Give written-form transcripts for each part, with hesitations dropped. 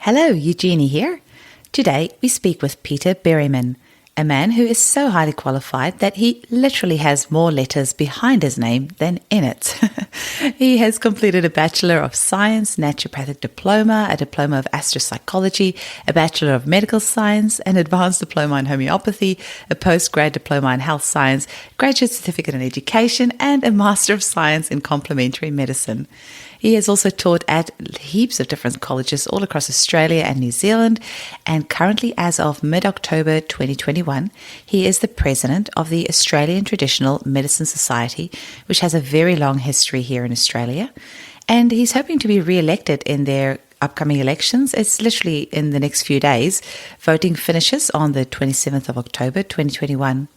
Hello, Eugenie here. Today we speak with Peter Berryman, a man who is so highly qualified that he literally has more letters behind his name than in it. He has completed a Bachelor of Science Naturopathic Diploma, a Diploma of Astropsychology, a Bachelor of Medical Science, an Advanced Diploma in Homeopathy, a Postgrad Diploma in Health Science, Graduate Certificate in Education, and a Master of Science in Complementary Medicine. He has also taught at heaps of different colleges all across Australia and New Zealand, and currently, as of mid-October 2021, he is the president of the Australian Traditional Medicine Society, which has a very long history here in Australia, and he's hoping to be re-elected in their upcoming elections. It's literally in the next few days. Voting finishes on the 27th of October 2021.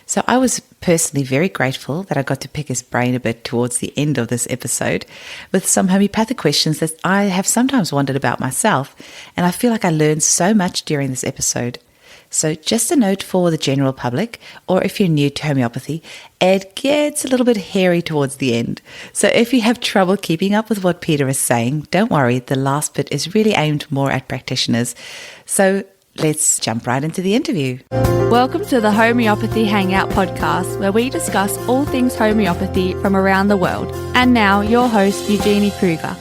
So I was personally very grateful that I got to pick his brain a bit towards the end of this episode with some homeopathic questions that I have sometimes wondered about myself, and I feel like I learned so much during this episode. So just a note for the general public, or if you're new to homeopathy, it gets a little bit hairy towards the end. So if you have trouble keeping up with what Peter is saying, don't worry, the last bit is really aimed more at practitioners. So let's jump right into the interview. Welcome to the Homeopathy Hangout podcast, where we discuss all things homeopathy from around the world. And now, your host, Eugenie Kruger.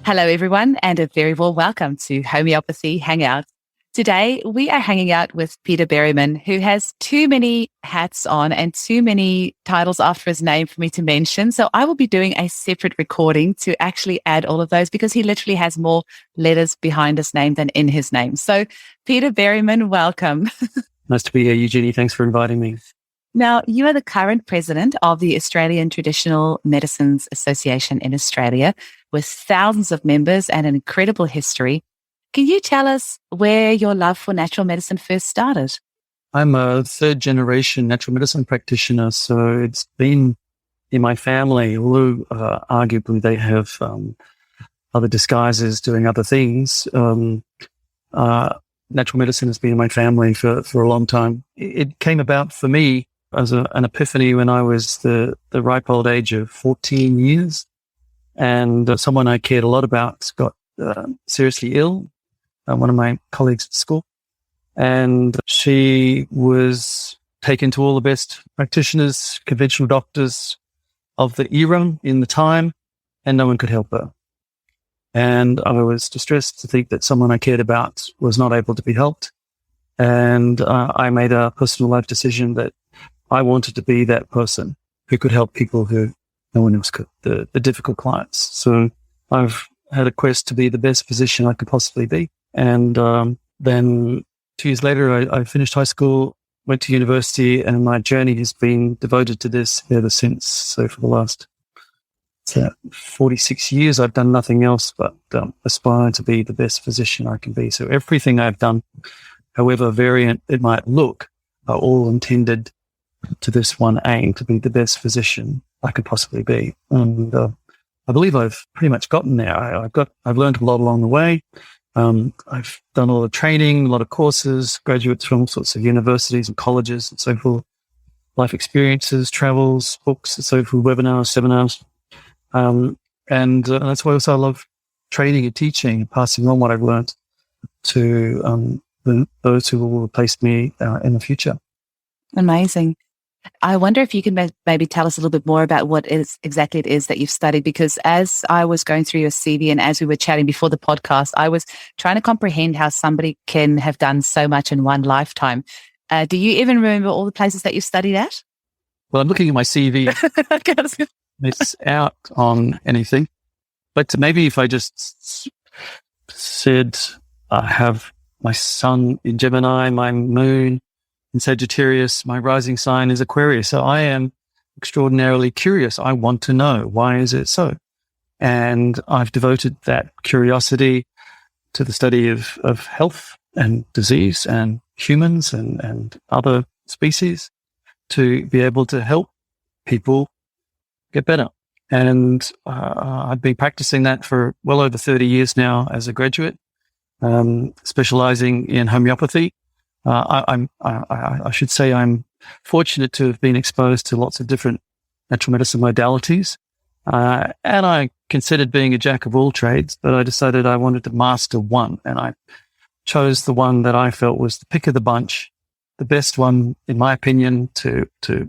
Hello, everyone, and a very warm welcome to Homeopathy Hangout. Today, we are hanging out with Peter Berryman, who has too many hats on and too many titles after his name for me to mention. So I will be doing a separate recording to actually add all of those because he literally has more letters behind his name than in his name. So Peter Berryman, welcome. Nice to be here, Eugenie. Thanks for inviting me. Now, you are the current president of the Australian Traditional Medicines Association in Australia, with thousands of members and an incredible history. Can you tell us where your love for natural medicine first started? I'm a third-generation natural medicine practitioner, so it's been in my family, although arguably they have other disguises doing other things. Natural medicine has been in my family for a long time. It came about for me as an epiphany when I was the ripe old age of 14 years, and someone I cared a lot about got seriously ill. One of my colleagues at school, and she was taken to all the best practitioners, conventional doctors of the era in the time, and no one could help her. And I was distressed to think that someone I cared about was not able to be helped. And I made a personal life decision that I wanted to be that person who could help people who no one else could, the difficult clients. So I've had a quest to be the best physician I could possibly be. And then 2 years later, I finished high school, went to university, and my journey has been devoted to this ever since. So for the last 46 years, I've done nothing else but aspire to be the best physician I can be. So everything I've done, however variant it might look, are all intended to this one aim, to be the best physician I could possibly be. And I believe I've pretty much gotten there. I've learned a lot along the way. I've done a lot of training, a lot of courses, graduates from all sorts of universities and colleges and so forth, life experiences, travels, books and so forth, webinars, seminars. And that's why also I love training and teaching and passing on what I've learned to those who will replace me in the future. Amazing. I wonder if you can maybe tell us a little bit more about what exactly it is that you've studied, because as I was going through your CV and as we were chatting before the podcast, I was trying to comprehend how somebody can have done so much in one lifetime. Do you even remember all the places that you've studied at? Well, I'm looking at my CV. Miss out on anything. But maybe if I just said I have my sun in Gemini, my moon in Sagittarius, my rising sign is Aquarius. So I am extraordinarily curious. I want to know, why is it so? And I've devoted that curiosity to the study of health and disease and humans and other species to be able to help people get better. And I've been practicing that for well over 30 years now as a graduate, specializing in homeopathy. I should say I'm fortunate to have been exposed to lots of different natural medicine modalities. And I considered being a jack of all trades, but I decided I wanted to master one. And I chose the one that I felt was the pick of the bunch, the best one, in my opinion, to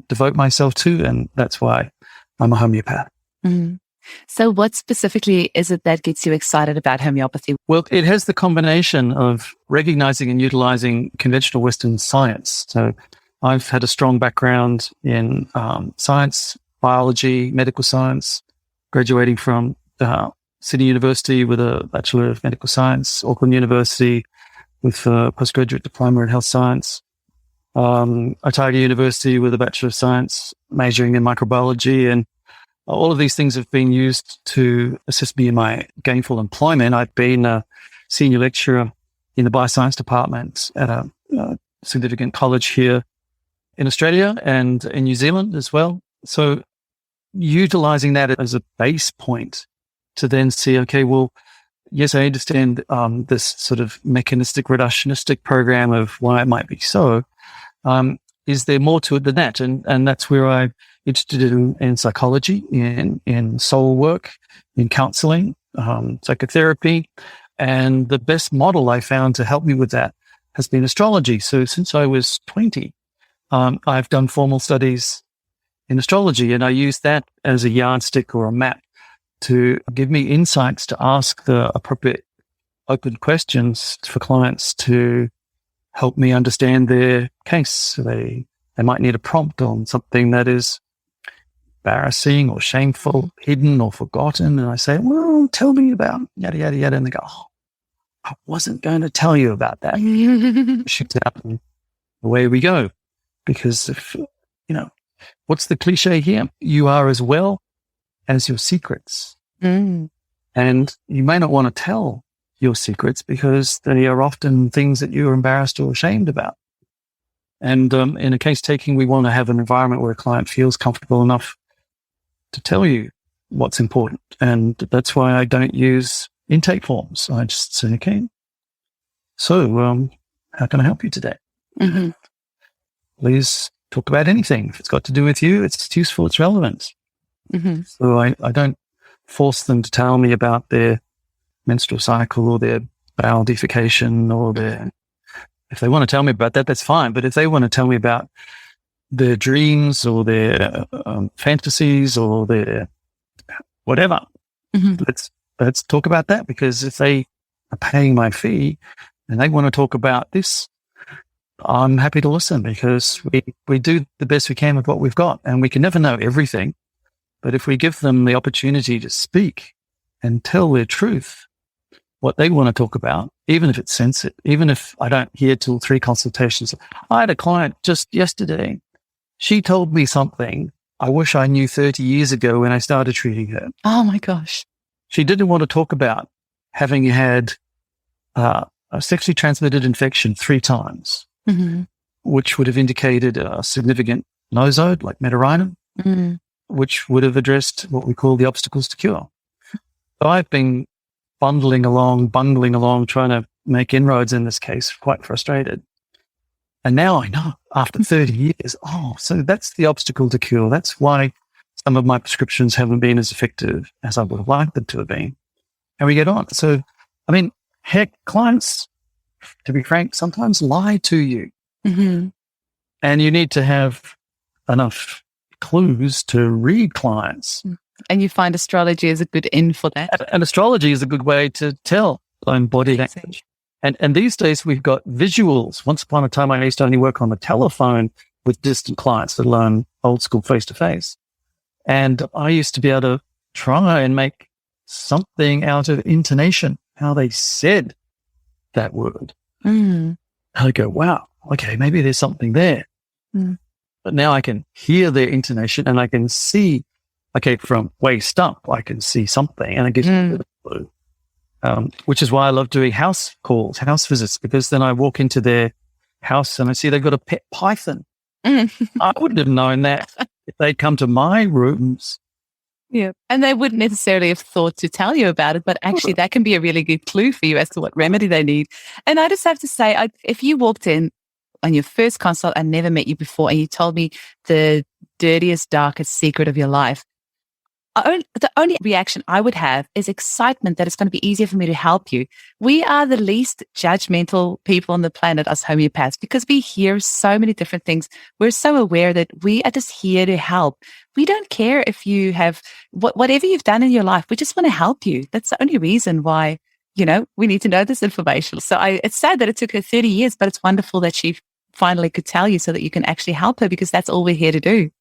devote myself to. And that's why I'm a homeopath. Mm. So what specifically is it that gets you excited about homeopathy? Well, it has the combination of recognizing and utilizing conventional Western science. So I've had a strong background in science, biology, medical science, graduating from Sydney University with a Bachelor of Medical Science, Auckland University with a postgraduate diploma in health science, Otago University with a Bachelor of Science, majoring in microbiology. And all of these things have been used to assist me in my gainful employment. I've been a senior lecturer in the bioscience department at a significant college here in Australia and in New Zealand as well. So utilizing that as a base point to then see, okay, well, yes, I understand this sort of mechanistic reductionistic program of why it might be so. Is there more to it than that? And that's where I'm interested in psychology, in soul work, in counseling, psychotherapy. And the best model I found to help me with that has been astrology. So since I was 20, I've done formal studies in astrology, and I use that as a yardstick or a map to give me insights to ask the appropriate open questions for clients to help me understand their case. So they might need a prompt on something that is embarrassing or shameful, hidden or forgotten. And I say, well, tell me about yada, yada, yada. And they go, oh, I wasn't going to tell you about that. Shoots out and away we go. Because if, what's the cliche here? You are as well as your secrets. Mm. And you may not want to tell your secrets because they are often things that you're embarrassed or ashamed about. And in a case taking, we want to have an environment where a client feels comfortable enough to tell you what's important. And that's why I don't use intake forms. I just say, okay, so how can I help you today? Mm-hmm. Please talk about anything. If it's got to do with you, it's useful, it's relevant. Mm-hmm. So I don't force them to tell me about their menstrual cycle or their bowel defecation or if they want to tell me about that, that's fine. But if they want to tell me about their dreams or their fantasies or their whatever, Mm-hmm. let's talk about that. Because if they are paying my fee and they want to talk about this, I'm happy to listen, because we do the best we can with what we've got, and we can never know everything. But if we give them the opportunity to speak and tell their truth, what they want to talk about, even if it's sensitive, even if I don't hear till 3 consultations. I had a client just yesterday. She told me something I wish I knew 30 years ago when I started treating her. Oh my gosh. She didn't want to talk about having had a sexually transmitted infection 3 times, Mm-hmm. which would have indicated a significant nosode like metapneumovirus, Mm-hmm. which would have addressed what we call the obstacles to cure. So I've been bungling along, trying to make inroads in this case, quite frustrated. And now I know, after 30 years, so that's the obstacle to cure. That's why some of my prescriptions haven't been as effective as I would have liked them to have been. And we get on. So, I mean, heck, clients, to be frank, sometimes lie to you. Mm-hmm. And you need to have enough clues to read clients. And you find astrology is a good in for that. And astrology is a good way to tell own body language. And these days we've got visuals. Once upon a time, I used to only work on the telephone with distant clients, let alone old school face-to-face. And I used to be able to try and make something out of intonation, how they said that word. Mm. I go, wow, okay, maybe there's something there. Mm. But now I can hear their intonation and I can see, okay, from waist up, I can see something, and it gives me a bit of a clue. Which is why I love doing house calls, house visits, because then I walk into their house and I see they've got a pet python. I wouldn't have known that if they'd come to my rooms. Yeah. And they wouldn't necessarily have thought to tell you about it, but actually that can be a really good clue for you as to what remedy they need. And I just have to say, if you walked in on your first consult, I never met you before, and you told me the dirtiest, darkest secret of your life, The only reaction I would have is excitement that it's going to be easier for me to help you. We are the least judgmental people on the planet, us homeopaths, because we hear so many different things. We're so aware that we are just here to help. We don't care if you have whatever you've done in your life. We just want to help you. That's the only reason why, we need to know this information. So it's sad that it took her 30 years, but it's wonderful that she finally could tell you so that you can actually help her, because that's all we're here to do.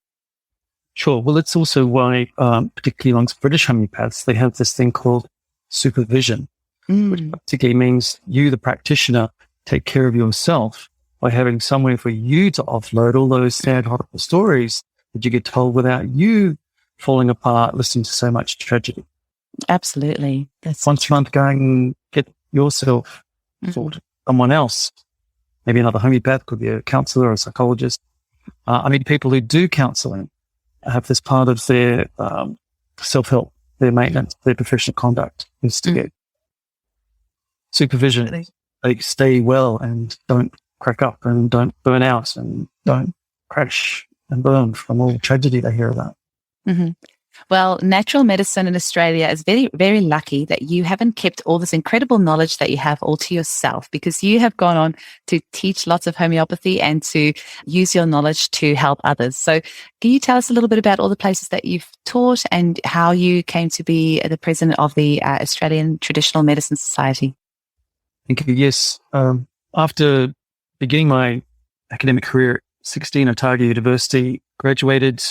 Sure. Well, it's also why, particularly amongst British homeopaths, they have this thing called supervision, which particularly means you, the practitioner, take care of yourself by having somewhere for you to offload all those sad, horrible stories that you get told without you falling apart, listening to so much tragedy. Absolutely. That's once a month, go and get yourself sorted. Someone else, maybe another homeopath, could be a counselor or a psychologist. I mean, people who do counseling have this part of their self-help, their maintenance, their professional conduct is to get supervision. They stay well and don't crack up and don't burn out and don't crash and burn from all the tragedy they hear about. Mm-hmm. Well, natural medicine in Australia is very, very lucky that you haven't kept all this incredible knowledge that you have all to yourself, because you have gone on to teach lots of homeopathy and to use your knowledge to help others. So can you tell us a little bit about all the places that you've taught and how you came to be the president of the Australian Traditional Medicine Society? Thank you. Yes. After beginning my academic career at 16 at Otago University, graduated,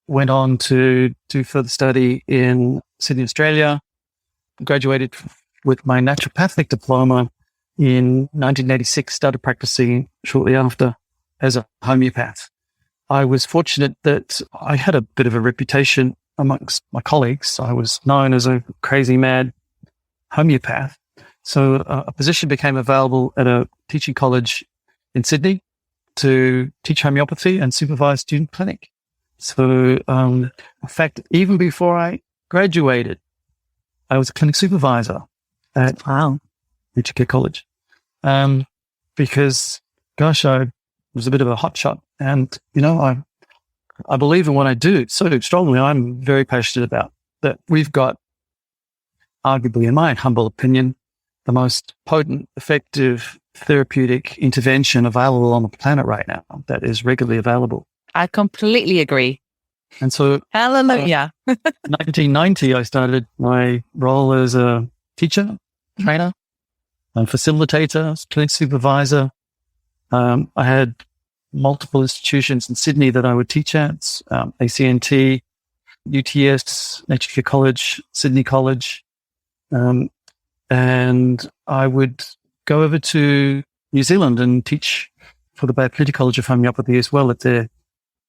went on to do further study in Sydney, Australia, graduated with my naturopathic diploma in 1986, started practicing shortly after as a homeopath. I was fortunate that I had a bit of a reputation amongst my colleagues. I was known as a crazy mad homeopath. So a position became available at a teaching college in Sydney to teach homeopathy and supervise student clinic. So, in fact, even before I graduated, I was a clinic supervisor at Echuca College. Because, gosh, I was a bit of a hotshot, and I believe in what I do so strongly. I'm very passionate about that. We've got, arguably, in my humble opinion, the most potent, effective therapeutic intervention available on the planet right now that is regularly available. I completely agree. And so, hallelujah. 1990, I started my role as a teacher, trainer, and facilitator, clinic supervisor. I had multiple institutions in Sydney that I would teach at, ACNT, UTS, Echuca College, Sydney College. And I would go over to New Zealand and teach for the Bay Plenty College of Homeopathy as well at their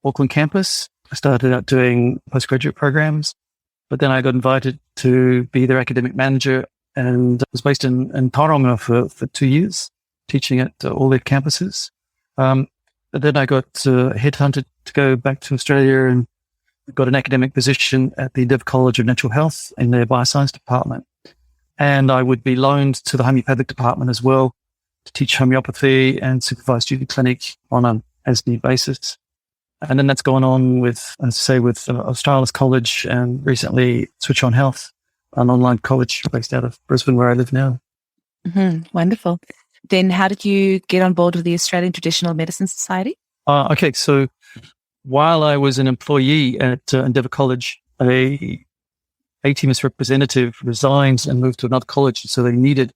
Auckland campus. I started out doing postgraduate programs, but then I got invited to be their academic manager and was based in Tauranga for 2 years, teaching at all their campuses. But then I got headhunted to go back to Australia and got an academic position at the Div College of Natural Health in their bioscience department. And I would be loaned to the homeopathic department as well to teach homeopathy and supervise student clinic on an as-need basis. And then that's gone on with, as I say, with Australis College and recently Switch On Health, an online college based out of Brisbane where I live now. Mm-hmm. Wonderful. Then how did you get on board with the Australian Traditional Medicine Society? Okay, so while I was an employee at Endeavour College, a ATMS representative resigned and moved to another college. So they needed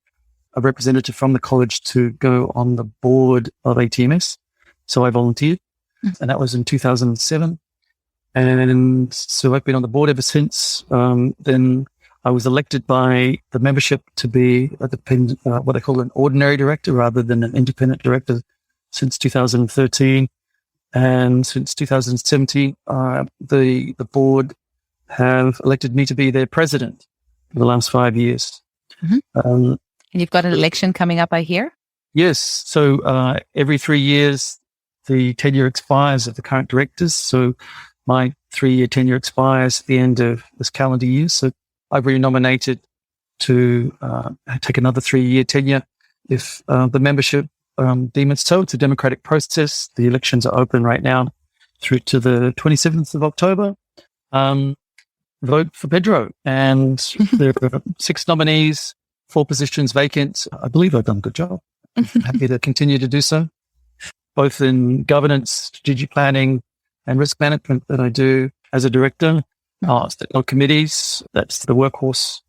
a representative from the college to go on the board of ATMS. So I volunteered, and that was in 2007. And so I've been on the board ever since. Then I was elected by the membership to be a dependent, what they call an ordinary director rather than an independent director since 2013. And since 2017, the board have elected me to be their president for the last 5 years. Mm-hmm. And you've got an election coming up, I hear? Yes. So every 3 years, the tenure expires of the current directors. So my 3-year tenure expires at the end of this calendar year. So I've renominated to take another 3-year tenure if the membership deem it so. It's a democratic process. The elections are open right now through to the 27th of October. vote for Pedro. And there are 6 nominees, 4 positions vacant. I believe I've done a good job. I'm happy to continue to do so, both in governance, strategic planning, and risk management that I do as a director. Our committees, that's the workhorse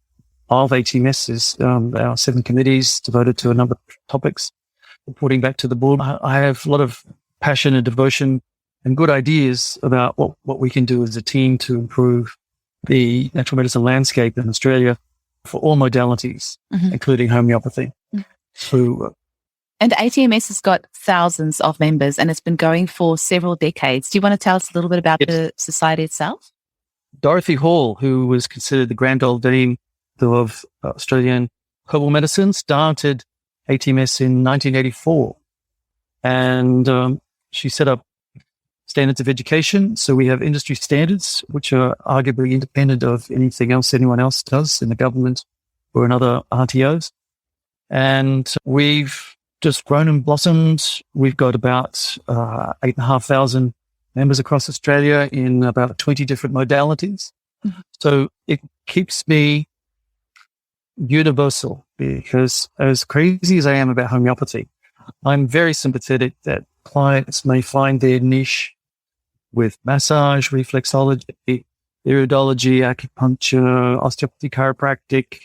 of ATMS, is our 7 committees devoted to a number of topics, reporting back to the board. I have a lot of passion and devotion and good ideas about what we can do as a team to improve the natural medicine landscape in Australia for all modalities, including homeopathy. And ATMS has got thousands of members and it's been going for several decades. Do you want to tell us a little bit about the society itself? Dorothy Hall, who was considered the grand old dame of Australian herbal medicine, started ATMS in 1984. And she set up standards of education. So we have industry standards, which are arguably independent of anything else anyone else does in the government or in other RTOs. And we've just grown and blossomed. We've got about 8,500 members across Australia in about 20 different modalities. So it keeps me universal, because as crazy as I am about homeopathy, I'm very sympathetic that clients may find their niche with massage, reflexology, iridology, acupuncture, osteopathy, chiropractic.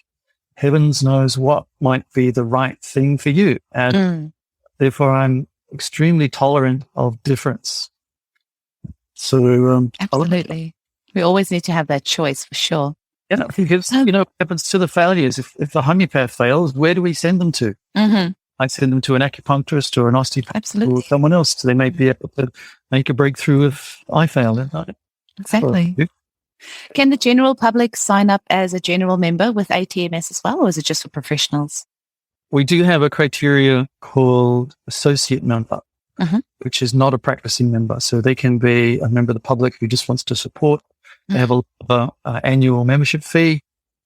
Heavens knows what might be the right thing for you. And therefore, I'm extremely tolerant of difference. So, absolutely. We always need to have that choice for sure. Yeah, because, what happens to the failures? If the homeopath fails, where do we send them to? I send them to an acupuncturist or an osteopath or someone else. So they may be able to make a breakthrough if I fail. Exactly. Can the general public sign up as a general member with ATMS as well, or is it just for professionals? We do have a criteria called associate member, which is not a practicing member. So they can be a member of the public who just wants to support. They have an annual membership fee,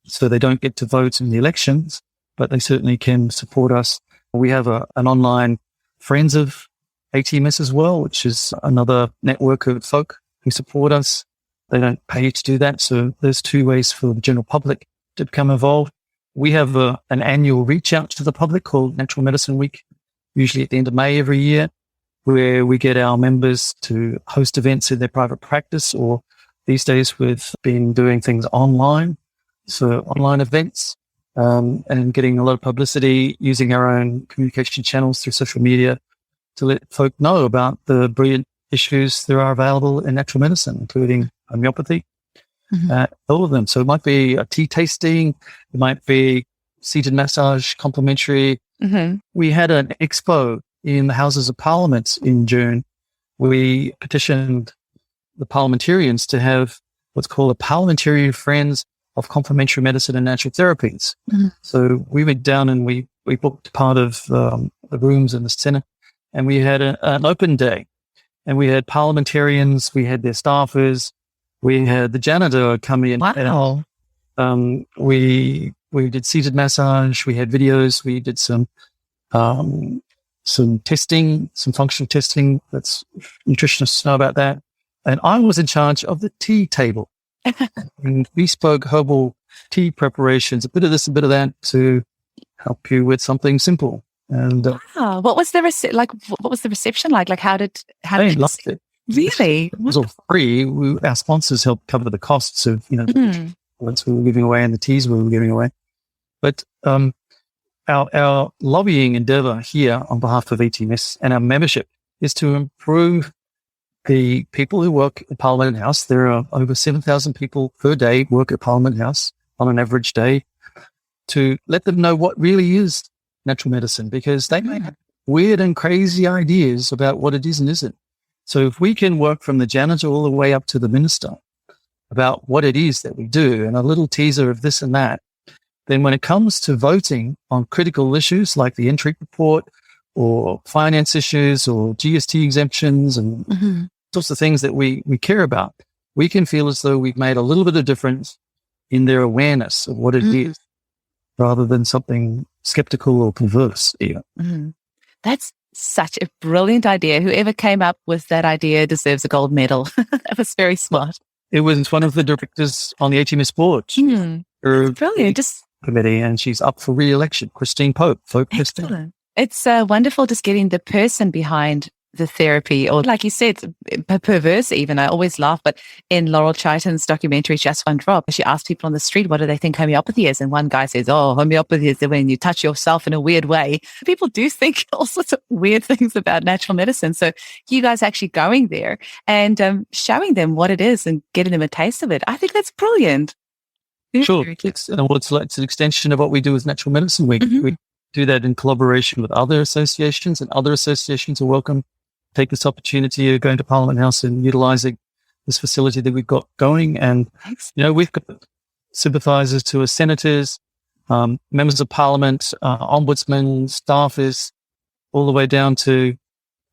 so they don't get to vote in the elections, but they certainly can support us. We have an online Friends of ATMS as well, which is another network of folk who support us. They don't pay to do that. So there's 2 ways for the general public to become involved. We have an annual reach out to the public called Natural Medicine Week, usually at the end of May every year, where we get our members to host events in their private practice, or these days we've been doing things online. So online events, and getting a lot of publicity using our own communication channels through social media to let folk know about the brilliant issues that are available in natural medicine, including homeopathy, all of them. So it might be a tea tasting, it might be seated massage, complimentary. We had an expo in the Houses of Parliament in June. We petitioned the parliamentarians to have what's called a Parliamentary Friends of Complementary Medicine and Natural Therapies. So we went down and we booked part of the rooms in the Senate, and we had an open day. And we had parliamentarians, we had their staffers, we had the janitor come in. Wow. And, we did seated massage, we had videos, we did some testing, some functional testing. That's nutritionists know about that. And I was in charge of the tea table. And bespoke herbal tea preparations, a bit of this, a bit of that, to help you with something simple. And what was the reception like? Like they loved it. Really? It was all free. Our sponsors helped cover the costs of the ones we were giving away and the teas we were giving away. But our lobbying endeavor here on behalf of ATMS and our membership is to improve the people who work at Parliament House. There are over 7,000 people per day work at Parliament House on an average day, to let them know what really is natural medicine, because they may have weird and crazy ideas about what it is and isn't. So if we can work from the janitor all the way up to the minister about what it is that we do, and a little teaser of this and that, then when it comes to voting on critical issues like the entry report or finance issues or GST exemptions and sorts of things that we care about, we can feel as though we've made a little bit of difference in their awareness of what it is, rather than something skeptical or perverse even. That's such a brilliant idea. Whoever came up with that idea deserves a gold medal. That was very smart. It was one of the directors on the ATMS board. Brilliant. Committee, and she's up for re-election. Christine Pope. Excellent. It's wonderful just getting the person behind the therapy, or like you said, perverse even. I always laugh, but in Laurel Chaitin's documentary, Just One Drop, she asked people on the street, what do they think homeopathy is? And one guy says, oh, homeopathy is when you touch yourself in a weird way. People do think all sorts of weird things about natural medicine. So you guys actually going there and showing them what it is and getting them a taste of it. I think that's brilliant. Sure. It's an extension of what we do with natural medicine. We do that in collaboration with other associations, and other associations are welcome to take this opportunity of going to Parliament House and utilising this facility that we've got going. And, we've got sympathisers to senators, members of Parliament, ombudsmen, staffers, all the way down to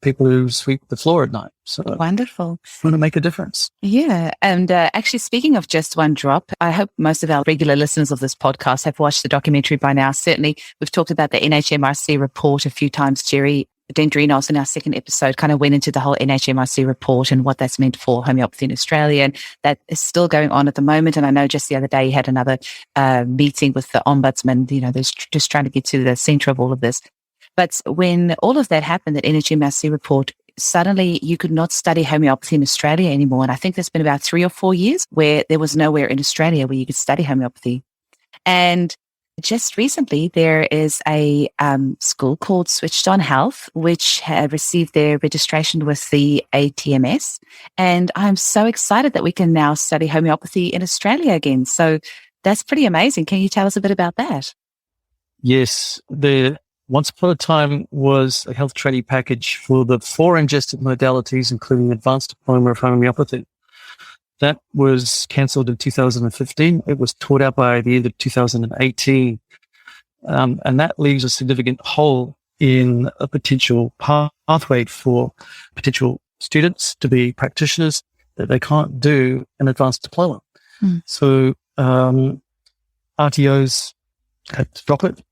people who sweep the floor at night. So wonderful. Want to make a difference. Yeah. And actually, speaking of Just One Drop, I hope most of our regular listeners of this podcast have watched the documentary by now. Certainly, we've talked about the NHMRC report a few times. Jerry Dendrinos in our second episode kind of went into the whole NHMRC report and what that's meant for homeopathy in Australia. And that is still going on at the moment. And I know just the other day you had another meeting with the ombudsman, they're just trying to get to the centre of all of this. But when all of that happened, that NHMRC report, suddenly you could not study homeopathy in Australia anymore. And I think there's been about 3 or 4 years where there was nowhere in Australia where you could study homeopathy. And just recently, there is a school called Switched On Health, which have received their registration with the ATMS. And I'm so excited that we can now study homeopathy in Australia again. So that's pretty amazing. Can you tell us a bit about that? Yes. Once upon a time was a health training package for the 4 ingested modalities, including advanced diploma of homeopathy. That was cancelled in 2015. It was taught out by the end of 2018. And that leaves a significant hole in a potential pathway for potential students to be practitioners that they can't do an advanced diploma. So RTOs had to drop it,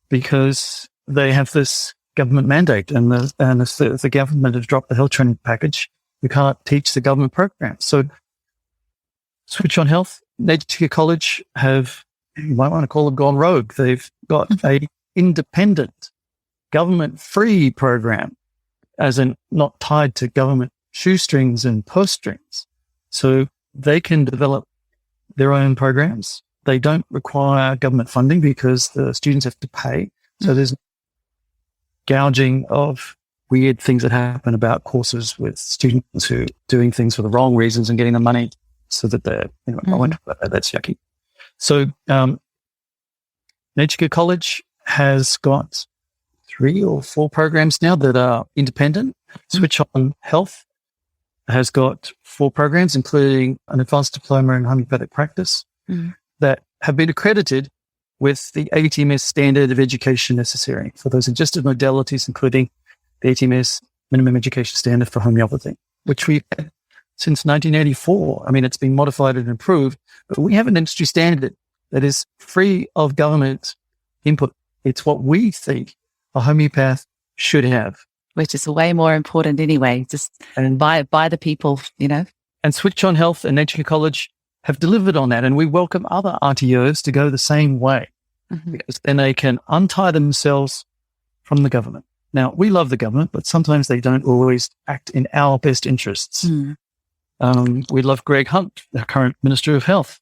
because they have this government mandate, and if the government has dropped the health training package, you can't teach the government program. So Switch On Health, Nature College you might want to call them gone rogue. They've got a independent government-free program, as in not tied to government shoestrings and purse strings. So they can develop their own programs. They don't require government funding because the students have to pay. So there's gouging of weird things that happen about courses with students who are doing things for the wrong reasons and getting the money so that they're, that's yucky. So Nature College has got 3 or 4 programs now that are independent. Switch On Health has got 4 programs, including an advanced diploma in homeopathic practice, that have been accredited with the ATMS standard of education necessary for those ingested modalities, including the ATMS minimum education standard for homeopathy, which we've had since 1984. I mean, it's been modified and improved, but we have an industry standard that is free of government input. It's what we think a homeopath should have. Which is way more important anyway, and by the people, And Switch On Health and Nature College have delivered on that, and we welcome other RTOs to go the same way, because then they can untie themselves from the government. Now, we love the government, but sometimes they don't always act in our best interests. We love Greg Hunt, the current Minister of Health,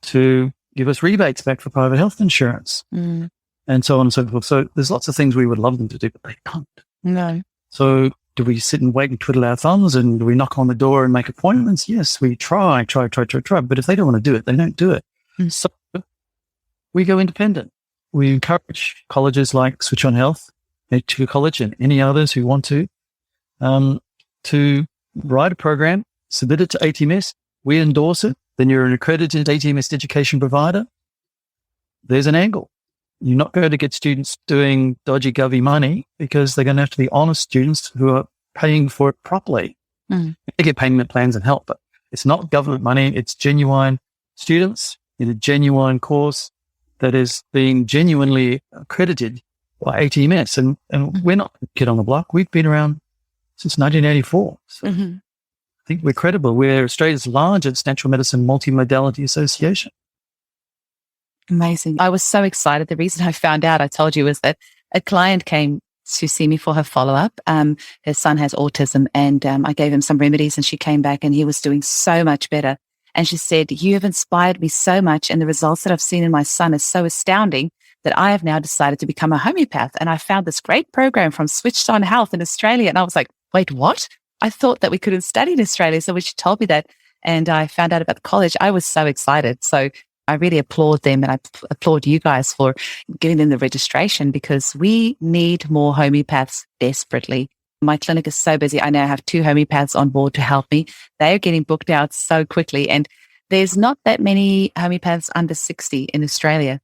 to give us rebates back for private health insurance, and so on and so forth. So there's lots of things we would love them to do, but they can't. No. So do we sit and wait and twiddle our thumbs, and do we knock on the door and make appointments? Yes, we try. But if they don't want to do it, they don't do it. So we go independent. We encourage colleges like Switch On Health, Nature College, and any others who want to write a program, submit it to ATMS. We endorse it. Then you're an accredited ATMS education provider. There's an angle. You're not going to get students doing dodgy govy money, because they're going to have to be honest students who are paying for it properly. They get payment plans and help, but it's not government money. It's genuine students in a genuine course that is being genuinely accredited by ATMS. And we're not a kid on the block. We've been around since 1984. So think we're credible. We're Australia's largest natural medicine multimodality association. Amazing. I was so excited. The reason I found out, I told you, was that a client came to see me for her follow-up. Her son has autism, and I gave him some remedies, and she came back and he was doing so much better. And she said, you have inspired me so much, and the results that I've seen in my son is so astounding that I have now decided to become a homeopath. And I found this great program from Switched On Health in Australia. And I was like, wait, what? I thought that we couldn't study in Australia. So when she told me that and I found out about the college, I was so excited. So I really applaud them, and I applaud you guys for giving them the registration, because we need more homeopaths desperately. My clinic is so busy. I now have 2 homeopaths on board to help me. They are getting booked out so quickly, and there's not that many homeopaths under 60 in Australia,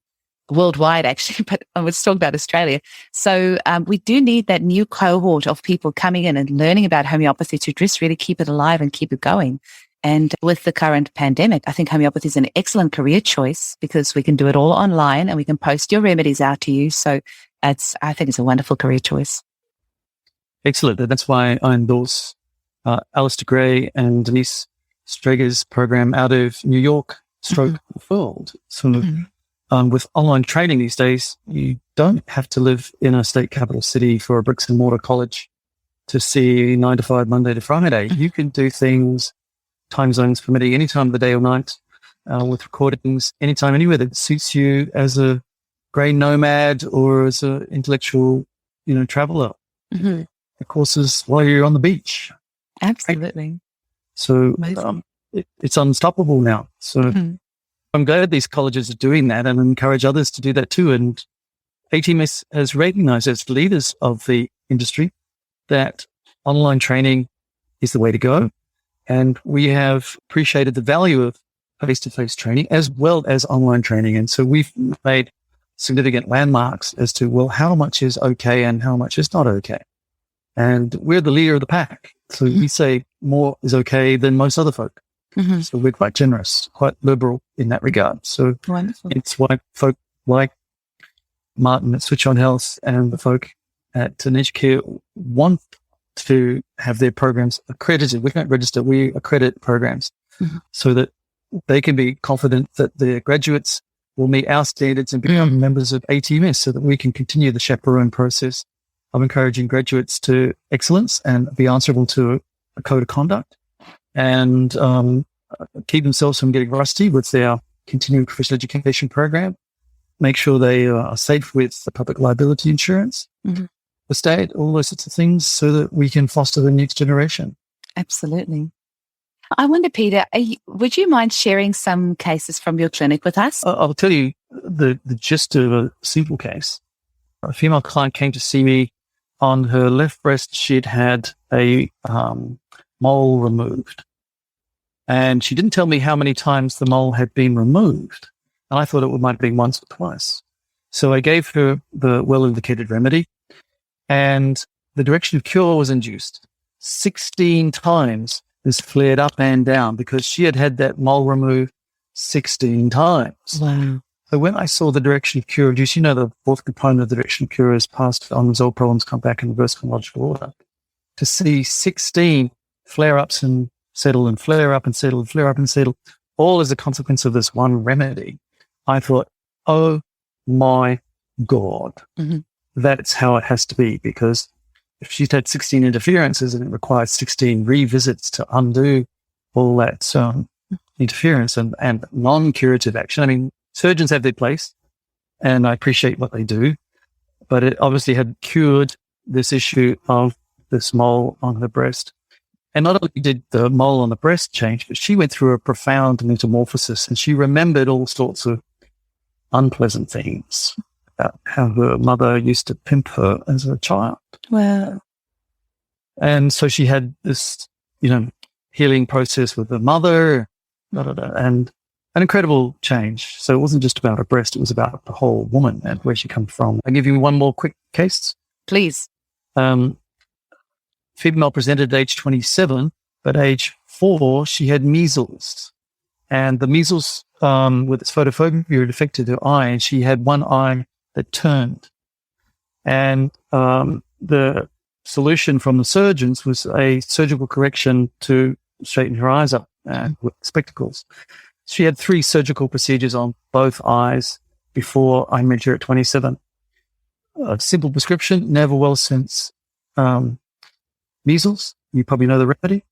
worldwide actually, but I was talking about Australia. So we do need that new cohort of people coming in and learning about homeopathy to just really keep it alive and keep it going. And with the current pandemic, I think homeopathy is an excellent career choice, because we can do it all online and we can post your remedies out to you. So I think it's a wonderful career choice. Excellent. That's why I endorse Alistair Gray and Denise Strager's program out of New York, stroke world. So with online training these days, you don't have to live in a state capital city for a bricks and mortar college to see 9 to 5, Monday to Friday. You can do things, time zones permitting, any time of the day or night, with recordings, anytime, anywhere that suits you as a grey nomad or as an intellectual, traveler. The courses while you're on the beach. Absolutely. Right? So it's unstoppable now. So I'm glad these colleges are doing that, and encourage others to do that too. And ATMS has recognized as leaders of the industry that online training is the way to go. And we have appreciated the value of face-to-face training as well as online training. And so we've made significant landmarks as to, well, how much is okay and how much is not okay. And we're the leader of the pack. So we say more is okay than most other folk. So we're quite generous, quite liberal in that regard. So wonderful. It's why folk like Martin at Switch On Health and the folk at Care want to have their programs accredited. We don't register, we accredit programs so that they can be confident that their graduates will meet our standards and become members of ATMS, so that we can continue the chaperone process of encouraging graduates to excellence and be answerable to a code of conduct, and keep themselves from getting rusty with their continuing professional education program, make sure they are safe with the public liability insurance, the state, all those sorts of things, so that we can foster the next generation. Absolutely. I wonder, Peter, would you mind sharing some cases from your clinic with us? I'll tell you the gist of a simple case. A female client came to see me. On her left breast, she'd had a mole removed. And she didn't tell me how many times the mole had been removed. And I thought it might have been once or twice. So I gave her the well-indicated remedy, and the direction of cure was induced. 16 times this flared up and down because she had had that mole removed 16 times. Wow. So when I saw the direction of cure induced, the fourth component of the direction of cure is past unresolved problems come back in reverse chronological order. To see 16 flare-ups and settle, and flare up and settle, and flare up and settle, all as a consequence of this one remedy, I thought, oh my God, that's how it has to be. Because if she's had 16 interferences and it requires 16 revisits to undo all that interference and non-curative action, I mean, surgeons have their place and I appreciate what they do, but it obviously had cured this issue of this mole on her breast. And not only did the mole on the breast change, but she went through a profound metamorphosis, and she remembered all sorts of unpleasant things about how her mother used to pimp her as a child. Wow. And so she had this, healing process with her mother, and an incredible change. So it wasn't just about her breast, it was about the whole woman and where she comes from. I'll give you one more quick case. Please. Female presented at age 27, but age 4, she had measles. And the measles, with its photophobia, it affected her eye, and she had one eye that turned. And the solution from the surgeons was a surgical correction to straighten her eyes up with spectacles. She had 3 surgical procedures on both eyes before I met her at 27. A simple prescription, never well since measles. You probably know the remedy.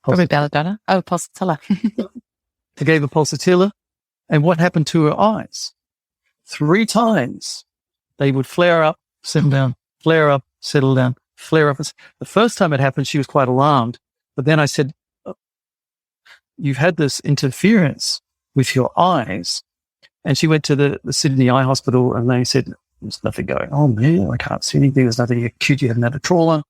Probably belladonna. Oh, pulsatilla. They gave her pulsatilla. And what happened to her eyes? 3 times they would flare up, settle down, flare up, settle down, flare up. The first time it happened, she was quite alarmed. But then I said, you've had this interference with your eyes. And she went to the Sydney Eye Hospital and they said, there's nothing going on there. I can't see anything. There's nothing acute. You haven't had a trauma.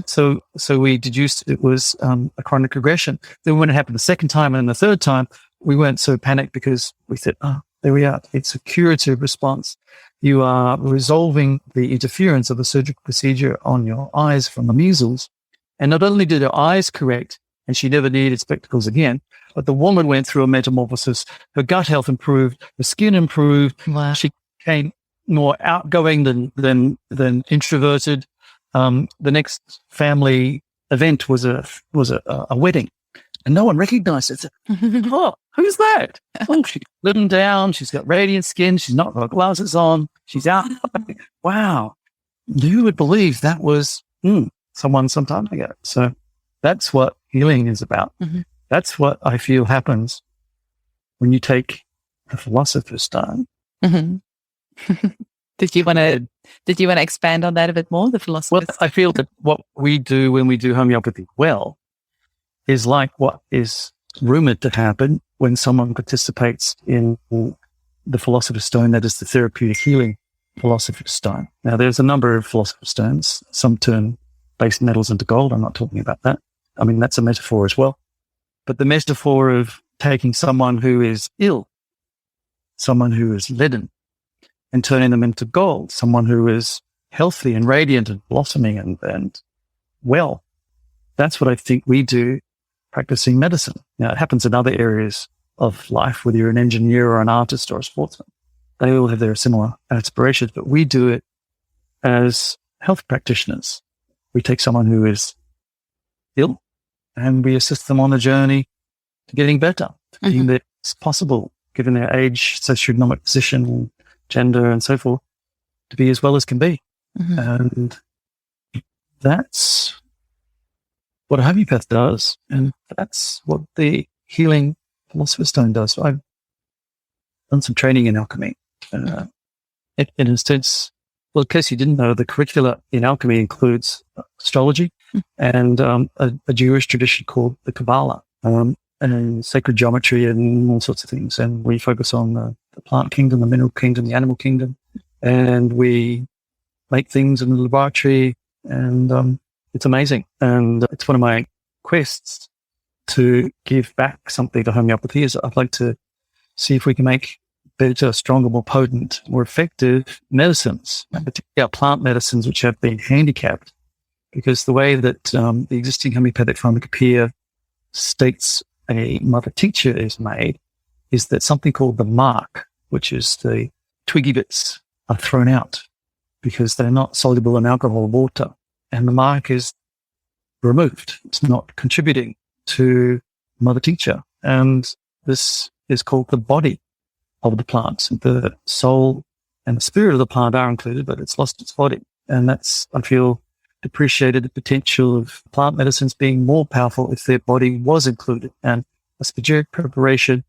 So we deduced it was a chronic regression. Then when it happened the second time and the third time, we weren't so panicked because we said, oh, there we are. It's a curative response. You are resolving the interference of a surgical procedure on your eyes from the measles. And not only did her eyes correct, and she never needed spectacles again, but the woman went through a metamorphosis. Her gut health improved. Her skin improved. Wow. She became more outgoing than introverted. The next family event was a wedding, and no one recognized it. Oh, who's that? Oh, she's living down. She's got radiant skin. She's not got glasses on. She's out. Wow, who would believe that was someone some time ago? So that's what healing is about. That's what I feel happens when you take the Philosopher's Stone. Did you want to expand on that a bit more? The philosophy. Well, I feel that what we do when we do homeopathy well is like what is rumored to happen when someone participates in the Philosopher's Stone, that is the therapeutic healing Philosopher's Stone. Now, there's a number of Philosopher's Stones. Some turn base metals into gold. I'm not talking about that. I mean, that's a metaphor as well. But the metaphor of taking someone who is ill, someone who is leaden, and turning them into gold, someone who is healthy and radiant and blossoming and well. That's what I think we do practicing medicine. Now, it happens in other areas of life, whether you're an engineer or an artist or a sportsman. They all have their similar aspirations, but we do it as health practitioners. We take someone who is ill and we assist them on a journey to getting better, to being the best possible, given their age, socioeconomic position, gender, and so forth, to be as well as can be. And that's what a homeopath does. And that's what the healing Philosopher's Stone does. So I've done some training in alchemy. In a sense, well, in case you didn't know, the curricula in alchemy includes astrology and a Jewish tradition called the Kabbalah, and sacred geometry and all sorts of things. And we focus on the plant kingdom, the mineral kingdom, the animal kingdom, and we make things in the laboratory, and it's amazing. And it's one of my quests to give back something to homeopathy. Is I'd like to see if we can make better, stronger, more potent, more effective medicines, particularly plant medicines which have been handicapped, because the way that the existing homeopathic pharmacopoeia states a mother teacher is made is that something called the mark, which is the twiggy bits, are thrown out because they're not soluble in alcohol or water, and the mark is removed. It's not contributing to mother teacher, and this is called the body of the plant. The soul and the spirit of the plant are included, but it's lost its body, and that's, I feel, depreciated the potential of plant medicines being more powerful if their body was included. And a spagyric preparation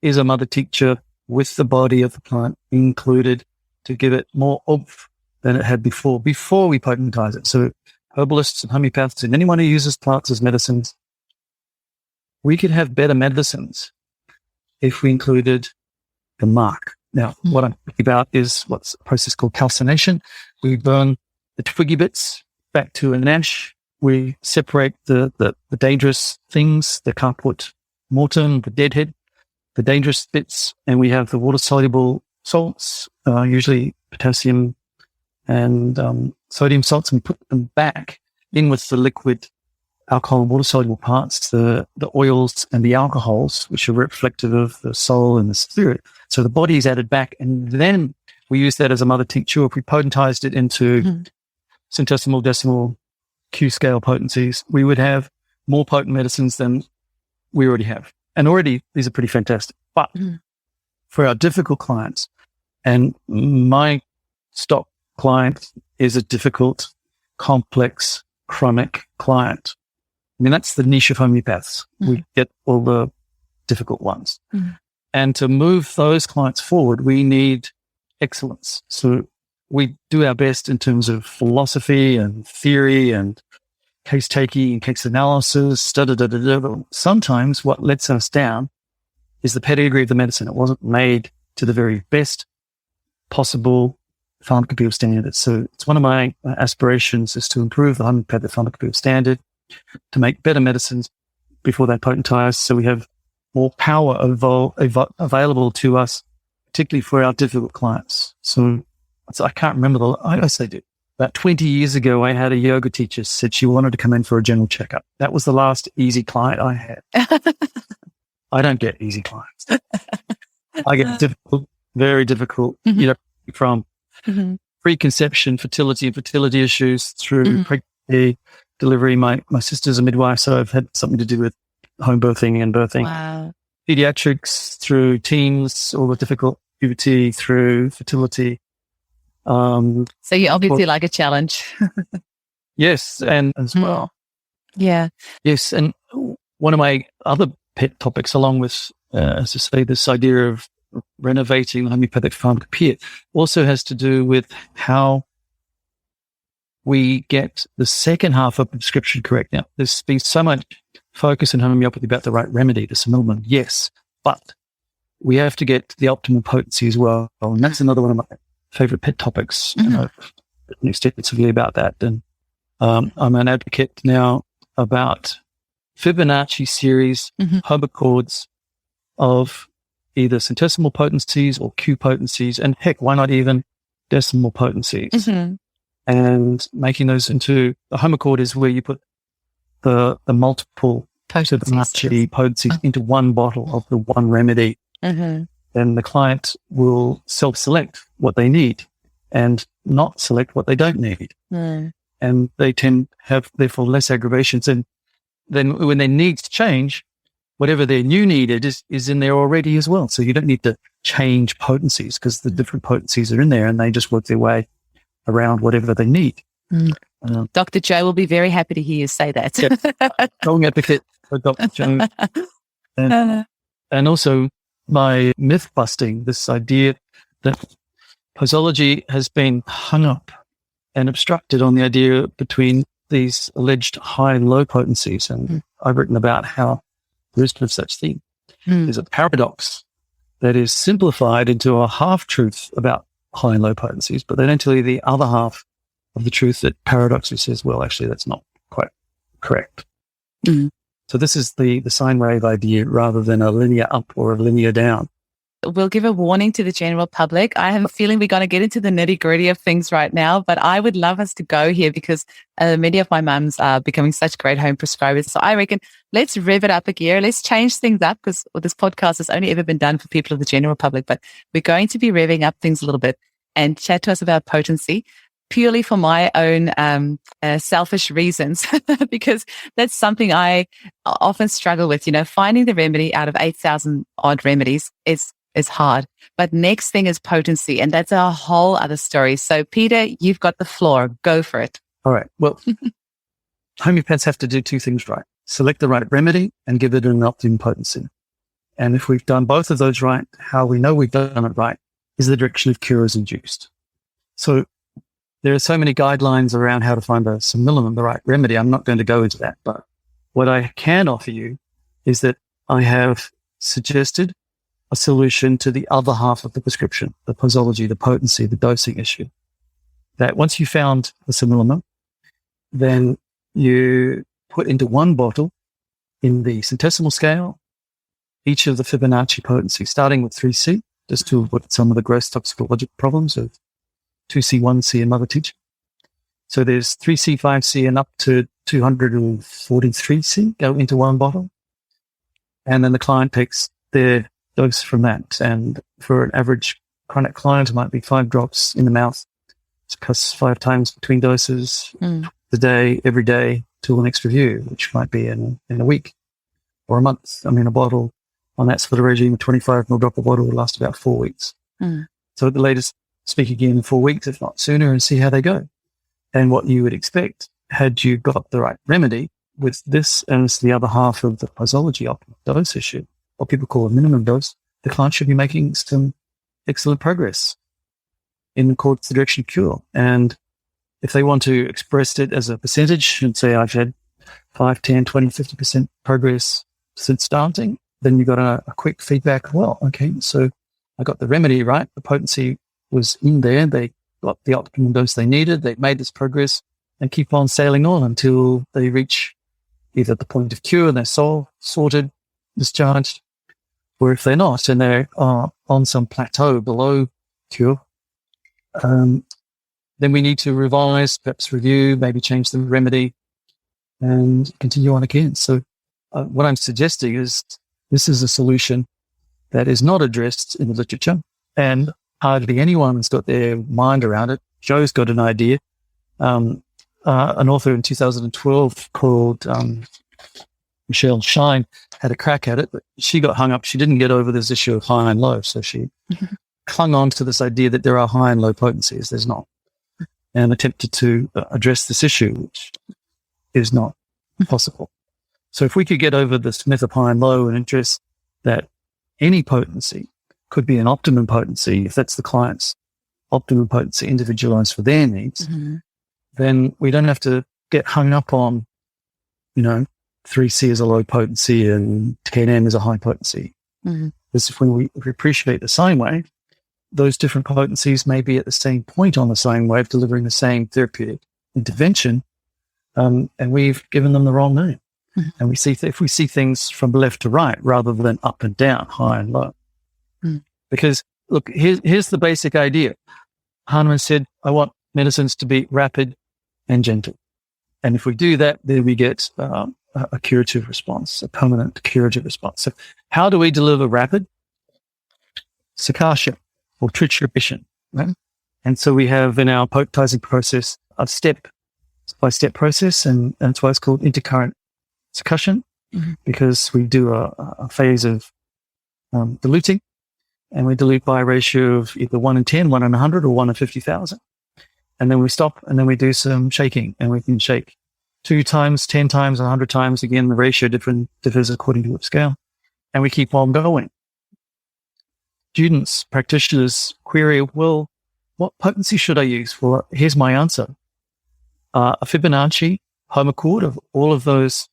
is a mother teacher with the body of the plant included to give it more oomph than it had before we potentize it. So herbalists and homeopaths and anyone who uses plants as medicines, we could have better medicines if we included the mark. Now, what I'm thinking about is what's a process called calcination. We burn the twiggy bits back to an ash. We separate the dangerous things, the caput mortem, the deadhead, the dangerous bits, and we have the water-soluble salts, usually potassium and sodium salts, and we put them back in with the liquid alcohol and water-soluble parts, the oils and the alcohols, which are reflective of the soul and the spirit. So the body is added back, and then we use that as a mother tincture. If we potentized it into centesimal, decimal, Q scale potencies, we would have more potent medicines than we already have. And already these are pretty fantastic. But for our difficult clients, and my stock client is a difficult, complex, chronic client. I mean, that's the niche of homeopaths. We get all the difficult ones. And to move those clients forward, we need excellence. So we do our best in terms of philosophy and theory and case taking and case analysis. But sometimes what lets us down is the pedigree of the medicine. It wasn't made to the very best possible pharmacopoeial standards. So it's one of my aspirations is to improve the homeopathic pharmacopoeial standard, to make better medicines before they're potentized, so we have more power available to us, particularly for our difficult clients. So I can't remember I guess they do. About 20 years ago, I had a yoga teacher said she wanted to come in for a general checkup. That was the last easy client I had. I don't get easy clients. I get difficult, very difficult, from preconception, fertility and fertility issues through pregnancy, delivery. My sister's a midwife, so I've had something to do with home birthing and birthing. Wow. Pediatrics through teens, all the difficult puberty through fertility. So you obviously like a challenge. Yes, and as well. Yeah. Yes, and one of my other pet topics, along with, as I say, this idea of renovating the homeopathic pharmacopoeia, also has to do with how we get the second half of prescription correct. Now, there's been so much focus in homeopathy about the right remedy, the simillimum, yes, but we have to get the optimal potency as well. And that's another one of my favorite pet topics. And I've written extensively about that. And I'm an advocate now about Fibonacci series homochords of either centesimal potencies or Q potencies, and heck, why not even decimal potencies? And making those into a homochord is where you put the multiple Fibonacci potencies into one bottle of the one remedy. Then the client will self-select what they need and not select what they don't need. And they tend to have, therefore, less aggravations. And then when their needs change, whatever their new needed is in there already as well. So you don't need to change potencies because the different potencies are in there and they just work their way around whatever they need. Dr. Joe will be very happy to hear you say that. Strong advocate for Dr. Joe. And also my myth busting, this idea that posology has been hung up and obstructed on the idea between these alleged high and low potencies. And I've written about how there is no such thing. There's a paradox that is simplified into a half-truth about high and low potencies, but they don't tell you the other half of the truth that paradoxically says, well, actually, that's not quite correct. So this is the sine wave idea rather than a linear up or a linear down. We'll give a warning to the general public. I have a feeling we're going to get into the nitty-gritty of things right now, but I would love us to go here because many of my mums are becoming such great home prescribers. So I reckon let's rev it up a gear. Let's change things up because this podcast has only ever been done for people of the general public, but we're going to be revving up things a little bit and chat to us about potency purely for my own selfish reasons, because that's something I often struggle with. Finding the remedy out of 8,000 odd remedies is hard. But next thing is potency, and that's a whole other story. So, Peter, you've got the floor. Go for it. All right. Well, homeopaths have to do two things right. Select the right remedy and give it an optimum potency. And if we've done both of those right, how we know we've done it right is the direction of cure is induced. So there are so many guidelines around how to find the simillimum, the right remedy. I'm not going to go into that, but what I can offer you is that I have suggested a solution to the other half of the prescription, the posology, the potency, the dosing issue. That once you found the simillimum, then you put into one bottle in the centesimal scale each of the Fibonacci potencies, starting with 3C, just to avoid some of the gross toxicological problems of 2C, 1C, and mother teaching. So there's 3C, 5C, and up to 243C go into one bottle. And then the client takes their dose from that. And for an average chronic client, it might be 5 drops in the mouth. It's plus 5 times between doses, the day, every day, to the next review, which might be in a week or a month. I mean, a bottle on that sort of regime, a 25 ml dropper bottle will last about 4 weeks. So at the latest, speak again in 4 weeks, if not sooner, and see how they go. And what you would expect, had you got the right remedy with this as the other half of the posology optimal dose issue, what people call a minimum dose, the client should be making some excellent progress in accordance to the direction of cure. And if they want to express it as a percentage and say, I've had 5, 10, 20, 50% progress since starting, then you've got a quick feedback. Well, okay, so I got the remedy right. The potency was in there. They got the optimum dose they needed. They've made this progress and keep on sailing on until they reach either the point of cure and they're sorted, discharged, or if they're not and they're on some plateau below cure, then we need to revise, perhaps review, maybe change the remedy and continue on again. So what I'm suggesting is this is a solution that is not addressed in the literature, and hardly anyone has got their mind around it. Joe's got an idea. An author in 2012 called Michelle Shine had a crack at it, but she got hung up. She didn't get over this issue of high and low, so she clung on to this idea that there are high and low potencies. There's not, and attempted to address this issue, which is not possible. So if we could get over this myth of high and low and address that any potency could be an optimum potency, if that's the client's optimum potency individualized for their needs, then we don't have to get hung up on, 3C is a low potency and 10M is a high potency. Because when we appreciate the sine wave, those different potencies may be at the same point on the sine wave, delivering the same therapeutic intervention, and we've given them the wrong name. And we see if we see things from left to right rather than up and down, high and low. Because look, here's the basic idea. Hahnemann said, I want medicines to be rapid and gentle. And if we do that, then we get a curative response, a permanent curative response. So how do we deliver rapid? Sakasha or trituration, right? And so we have in our potentizing process a step-by-step process, and that's why it's called intercurrent succussion, because we do a phase of diluting, and we dilute by a ratio of either 1 in 10, 1 in 100, or 1 in 50,000. And then we stop, and then we do some shaking, and we can shake 2 times, 10 times, 100 times. Again, the ratio differs according to which scale. And we keep on going. Students, practitioners query, well, what potency should I use? Well, here's my answer. A Fibonacci homochord of all of those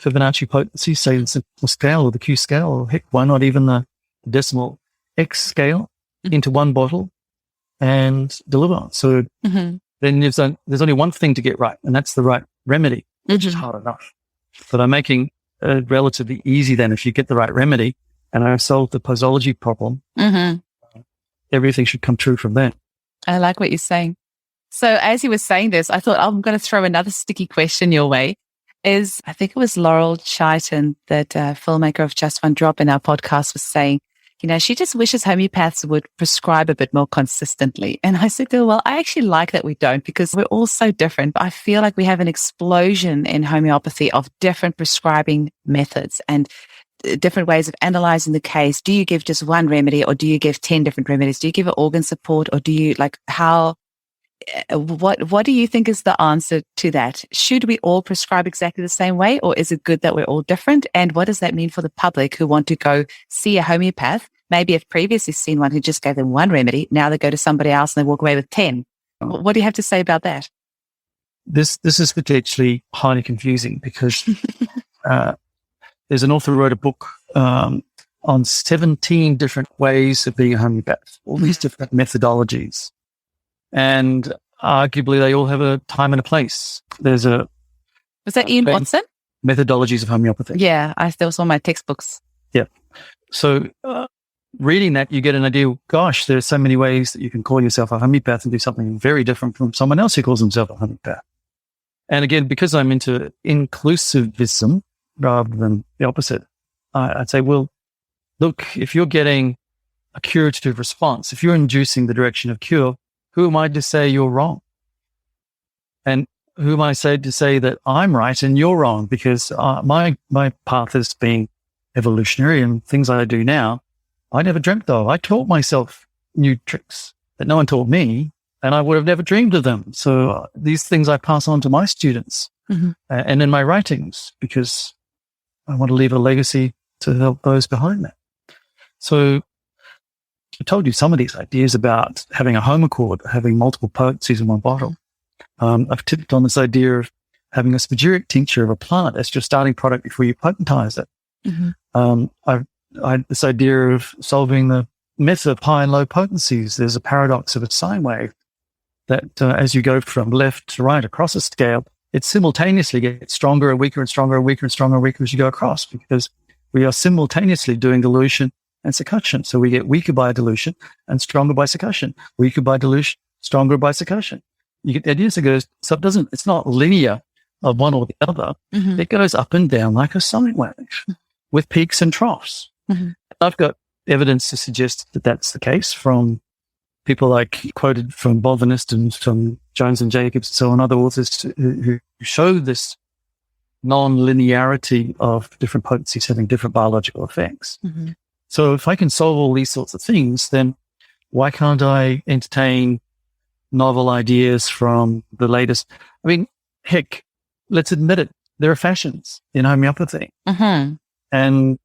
Fibonacci potencies, say the simple scale or the Q scale, or heck, why not even the decimal X scale into one bottle and deliver. So then there's only one thing to get right, and that's the right remedy, which is hard enough. But I'm making it relatively easy then. If you get the right remedy and I've solved the posology problem, everything should come true from there. I like what you're saying. So as he was saying this, I thought, I'm going to throw another sticky question your way. I think it was Laurel Chaitin, that filmmaker of Just One Drop in our podcast, was saying, she just wishes homeopaths would prescribe a bit more consistently. And I said to her, well, I actually like that we don't, because we're all so different. But I feel like we have an explosion in homeopathy of different prescribing methods and different ways of analyzing the case. Do you give just one remedy, or do you give 10 different remedies? Do you give an organ support, or do you what do you think is the answer to that? Should we all prescribe exactly the same way, or is it good that we're all different? And what does that mean for the public who want to go see a homeopath? Maybe have previously seen one who just gave them one remedy. Now they go to somebody else and they walk away with 10. What do you have to say about that? This is potentially highly confusing, because there's an author who wrote a book on 17 different ways of being a homeopath, all these different methodologies. And arguably they all have a time and a place. Was that Ian Watson? Methodologies of homeopathy. Yeah, there was all my textbooks. Yeah. So reading that, you get an idea, gosh, there are so many ways that you can call yourself a homeopath and do something very different from someone else who calls himself a homeopath. And again, because I'm into inclusivism rather than the opposite, I'd say, well, look, if you're getting a curative response, if you're inducing the direction of cure, who am I to say you're wrong? And who am I to say that I'm right and you're wrong? Because my path has been evolutionary, and things I do now, I never dreamt of. I taught myself new tricks that no one taught me, and I would have never dreamed of them. So these things I pass on to my students and in my writings, because I want to leave a legacy to help those behind that. So I told you some of these ideas about having a home accord, having multiple potencies in one bottle. I've tipped on this idea of having a spagyric tincture of a plant as your starting product before you potentize it. This idea of solving the myth of high and low potencies. There's a paradox of a sine wave that as you go from left to right across a scale, it simultaneously gets stronger and weaker and stronger and weaker and stronger and weaker as you go across, because we are simultaneously doing dilution and succussion. So we get weaker by dilution and stronger by succussion, weaker by dilution, stronger by succussion. You get the idea. So it's not linear of one or the other. It goes up and down like a sine wave with peaks and troughs. I've got evidence to suggest that that's the case from people like quoted from Botanist and from Jones and Jacobs and so on, other authors who show this non-linearity of different potencies having different biological effects. So if I can solve all these sorts of things, then why can't I entertain novel ideas from the latest? I mean, heck, let's admit it. There are fashions in homeopathy. And,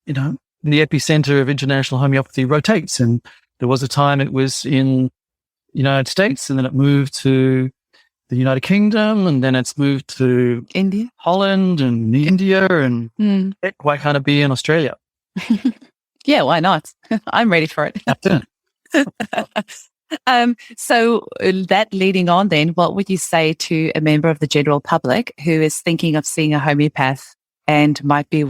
the epicenter of international homeopathy rotates. And there was a time it was in the United States, and then it moved to the United Kingdom, and then it's moved to India, Holland and India, and heck, why can't it be in Australia? Yeah, why not? I'm ready for it. So that leading on then, what would you say to a member of the general public who is thinking of seeing a homeopath and might be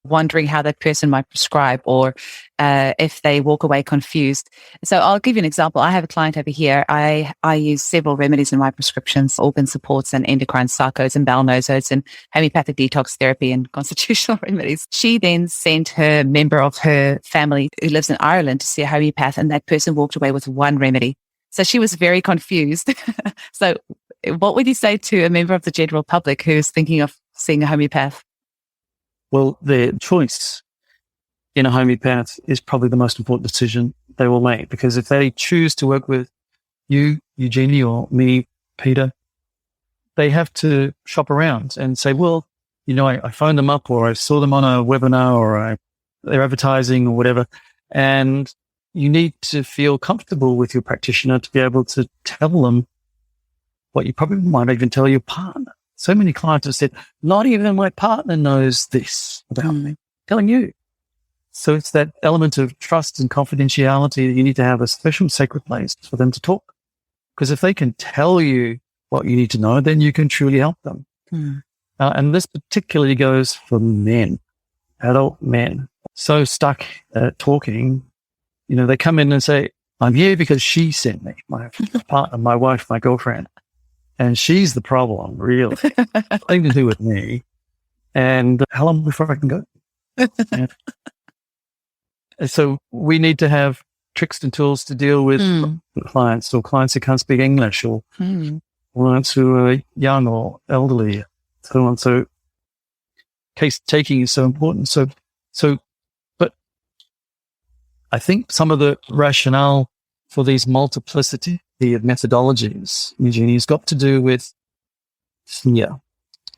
wondering how that person might prescribe, or if they walk away confused? So I'll give you an example. I have a client over here. I use several remedies in my prescriptions: organ supports and endocrine sarcodes and bowel nosodes and homeopathic detox therapy and constitutional remedies. She then sent her member of her family who lives in Ireland to see a homeopath, and that person walked away with one remedy. So she was very confused. So what would you say to a member of the general public who is thinking of seeing a homeopath? Well, their choice in a homeopath is probably the most important decision they will make, because if they choose to work with you, Eugenie, or me, Peter, they have to shop around and say, well, I phoned them up, or I saw them on a webinar, or they're advertising or whatever. And you need to feel comfortable with your practitioner to be able to tell them what you probably might even tell your partner. So many clients have said, not even my partner knows this about me. Telling you. So it's that element of trust and confidentiality that you need to have a special sacred place for them to talk. Because if they can tell you what you need to know, then you can truly help them. And this particularly goes for men, adult men. So stuck at talking, they come in and say, I'm here because she sent me, my partner, my wife, my girlfriend. And she's the problem, really. Nothing to do with me. And how long before I can go? So we need to have tricks and tools to deal with clients, or clients who can't speak English, or clients who are young or elderly, so on. So case taking is so important. But I think some of the rationale for these multiplicity of methodologies, Eugenie, has got to do with fear.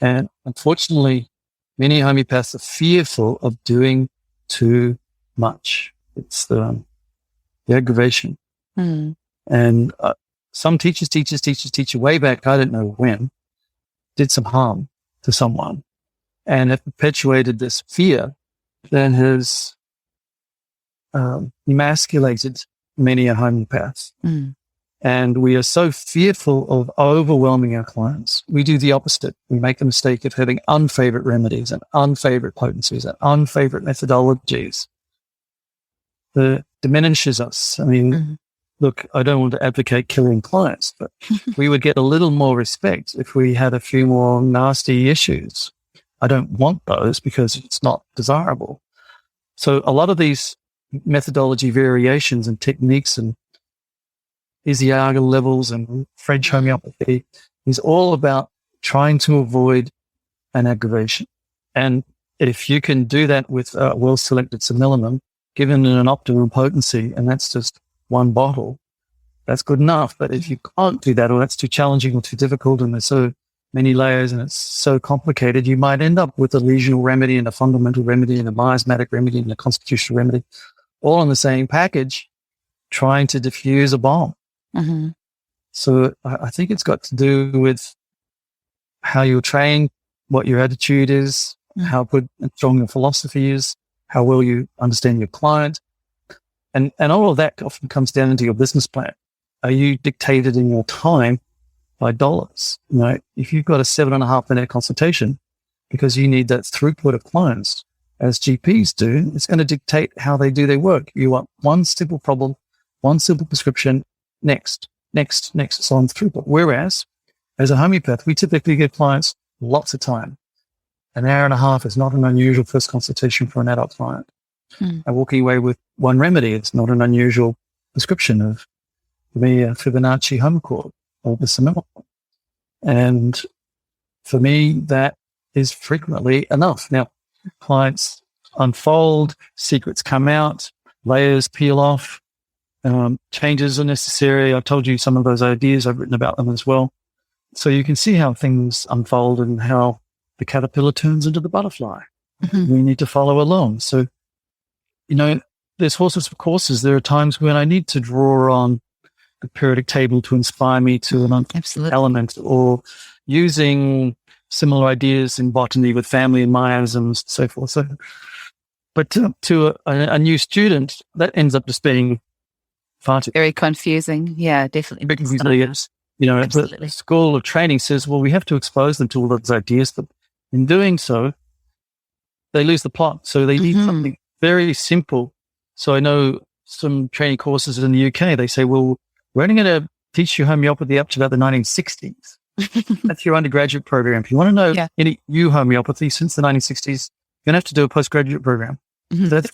And unfortunately, many homeopaths are fearful of doing too much. It's the aggravation. And some teachers way back, I don't know when, did some harm to someone and have perpetuated this fear that has emasculated many a homeopath. And we are so fearful of overwhelming our clients. We do the opposite. We make the mistake of having unfavorite remedies and unfavorite potencies and unfavorite methodologies that diminishes us. I mean, look, I don't want to advocate killing clients, but we would get a little more respect if we had a few more nasty issues. I don't want those because it's not desirable. So a lot of these methodology variations and techniques and Isiaga levels and French homeopathy, is all about trying to avoid an aggravation. And if you can do that with a well-selected cinnamon, given an optimum potency, and that's just one bottle, that's good enough. But if you can't do that, or that's too challenging or too difficult, and there's so many layers and it's so complicated, you might end up with a lesional remedy and a fundamental remedy and a miasmatic remedy and a constitutional remedy, all in the same package, trying to diffuse a bomb. Mm-hmm. So I think it's got to do with how you're trained, what your attitude is, how good and strong your philosophy is, how well you understand your client. And all of that often comes down into your business plan. Are you dictated in your time by dollars? You know, if you've got a 7.5-minute consultation because you need that throughput of clients, as GPs do, it's going to dictate how they do their work. You want one simple problem, one simple prescription, next, so on throughput. Whereas, as a homeopath, we typically give clients lots of time. An hour and a half is not an unusual first consultation for an adult client. And walking away with one remedy, it's not an unusual prescription of the Fibonacci home chord or the Semillon. And for me, that is frequently enough. Now, clients unfold, secrets come out, layers peel off, changes are necessary. I've told you some of those ideas. I've written about them as well. So you can see how things unfold and how the caterpillar turns into the butterfly. Mm-hmm. We need to follow along. So, you know, there's all sorts of courses. There are times when I need to draw on the periodic table to inspire me to an element, or using similar ideas in botany with family and miasms and so forth. So, but to a new student, that ends up just being far too very confusing. Yeah, definitely. You know, the school of training says, well, we have to expose them to all those ideas, but in doing so, they lose the plot. So they need something very simple. So I know some training courses in the UK, they say, well, we're only going to teach you homeopathy up to about the 1960s. That's your undergraduate program. If you want to know any new homeopathy since the 1960s, you're going to have to do a postgraduate program. So that's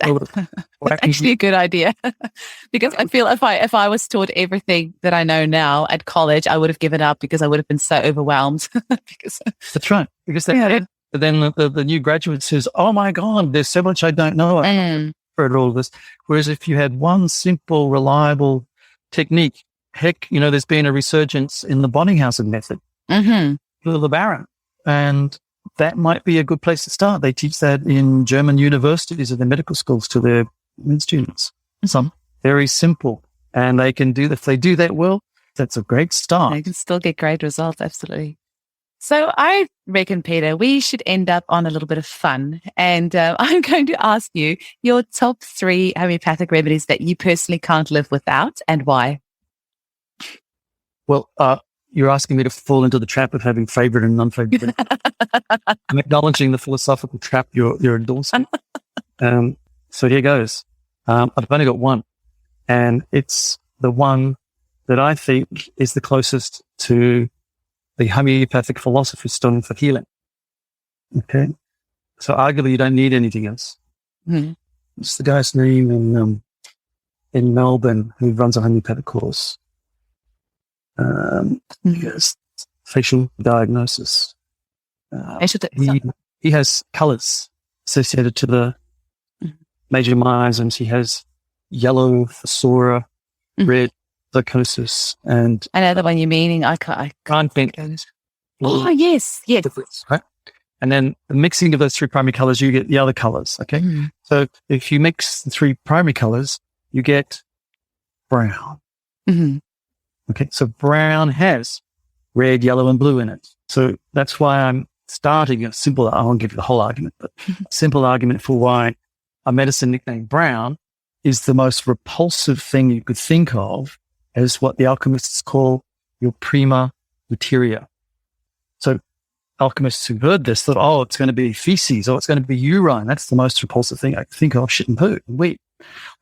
actually a good idea. Because I feel if I was taught everything that I know now at college, I would have given up because I would have been so overwhelmed. That's right. Because then the new graduate says, oh my God, there's so much I don't know. I've heard all of this. Whereas if you had one simple, reliable technique, heck, you know, there's been a resurgence in the Bonninghausen method for the Baron. And that might be a good place to start. They teach that in German universities and their medical schools to their students. Some very simple. And they can do that. If they do that well, that's a great start. They can still get great results. Absolutely. So I reckon, Peter, we should end up on a little bit of fun. And I'm going to ask you your top 3 homeopathic remedies that you personally can't live without and why. Well, you're asking me to fall into the trap of having favorite and non-favorite. I'm acknowledging the philosophical trap you're endorsing. So here goes. I've only got one, and it's the one that I think is the closest to the homeopathic philosophy stone for healing. Okay. So arguably you don't need anything else. It's the guy's name in Melbourne who runs a homeopathic course. He has facial diagnosis. He has colours associated to the major miasms. He has yellow Phosphora, red psychosis, and I know the one you're meaning. I can't think. Oh yes. Right? And then the mixing of those 3 primary colours, you get the other colours. Okay, so if you mix the 3 primary colours, you get brown. Okay, so brown has red, yellow, and blue in it. So that's why I'm starting a simple, I won't give you the whole argument, but simple argument for why a medicine nicknamed brown is the most repulsive thing you could think of as what the alchemists call your prima materia. So alchemists who heard this thought, oh, it's going to be feces, or it's going to be urine. That's the most repulsive thing I can think of, shit and poo and wheat.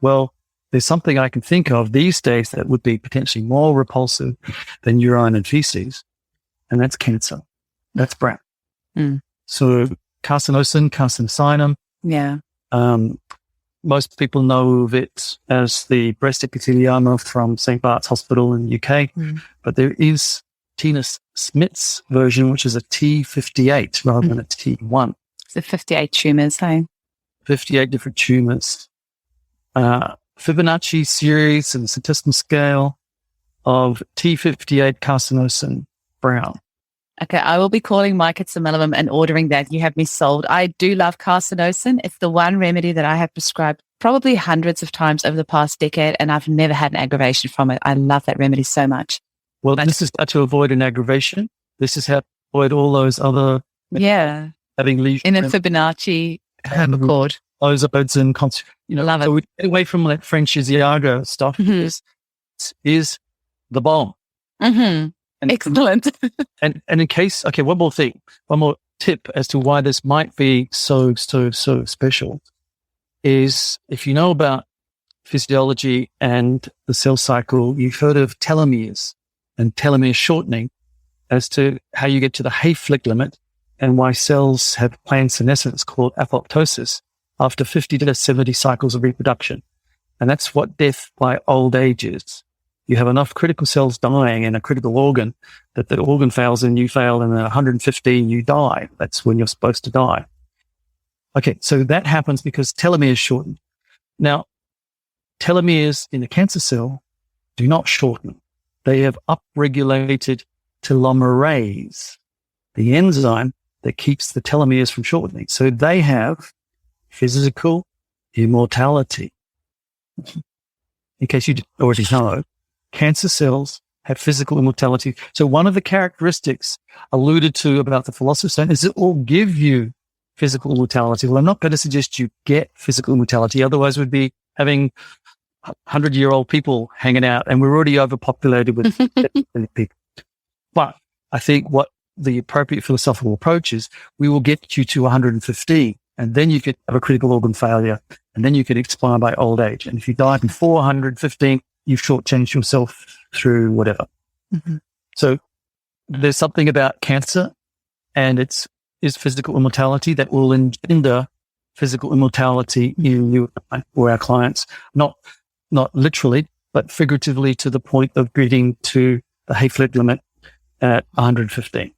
Well, there's something I can think of these days that would be potentially more repulsive than urine and feces, and that's cancer. That's brown. So carcinosin, carcinosinum. Yeah. Most people know of it as the breast epithelioma from St. Bart's Hospital in the UK, but there is tenus Smith's version, which is a T58 rather than a T1. So 58 tumors, hey? 58 different tumors. Fibonacci series and statistical scale of T58 carcinosin brown. Okay, I will be calling Mike at Similimum and ordering that. You have me sold. I do love carcinosin. It's the one remedy that I have prescribed probably hundreds of times over the past decade, and I've never had an aggravation from it. I love that remedy so much. Well, this is how to avoid an aggravation. This is how to avoid all those other having lesions in a Fibonacci chord. Ozodes and love it. So we get away from that French Isiago stuff. Is the bomb. Mm-hmm. Excellent. and in case, one more tip as to why this might be so special is if you know about physiology and the cell cycle, you've heard of telomeres and telomere shortening as to how you get to the Hayflick limit and why cells have planned senescence called apoptosis after 50 to 70 cycles of reproduction. And that's what death by old age is. You have enough critical cells dying in a critical organ that the organ fails and you fail, and at 115 you die. That's when you're supposed to die. Okay, so that happens because telomeres shorten. Now, telomeres in the cancer cell do not shorten. They have upregulated telomerase, the enzyme that keeps the telomeres from shortening. So they have physical immortality. In case you already know, cancer cells have physical immortality. So one of the characteristics alluded to about the philosopher's stone is it will give you physical immortality. Well, I'm not going to suggest you get physical immortality. Otherwise, we'd be having 100-year-old people hanging out, and we're already overpopulated with people. But I think what the appropriate philosophical approach is, we will get you to 115, and then you could have a critical organ failure, and then you could expire by old age. And if you die before 115, you've shortchanged yourself through whatever. Mm-hmm. So there's something about cancer and its physical immortality that will engender physical immortality in you or our clients, not literally, but figuratively, to the point of getting to the Hayflick limit at 115.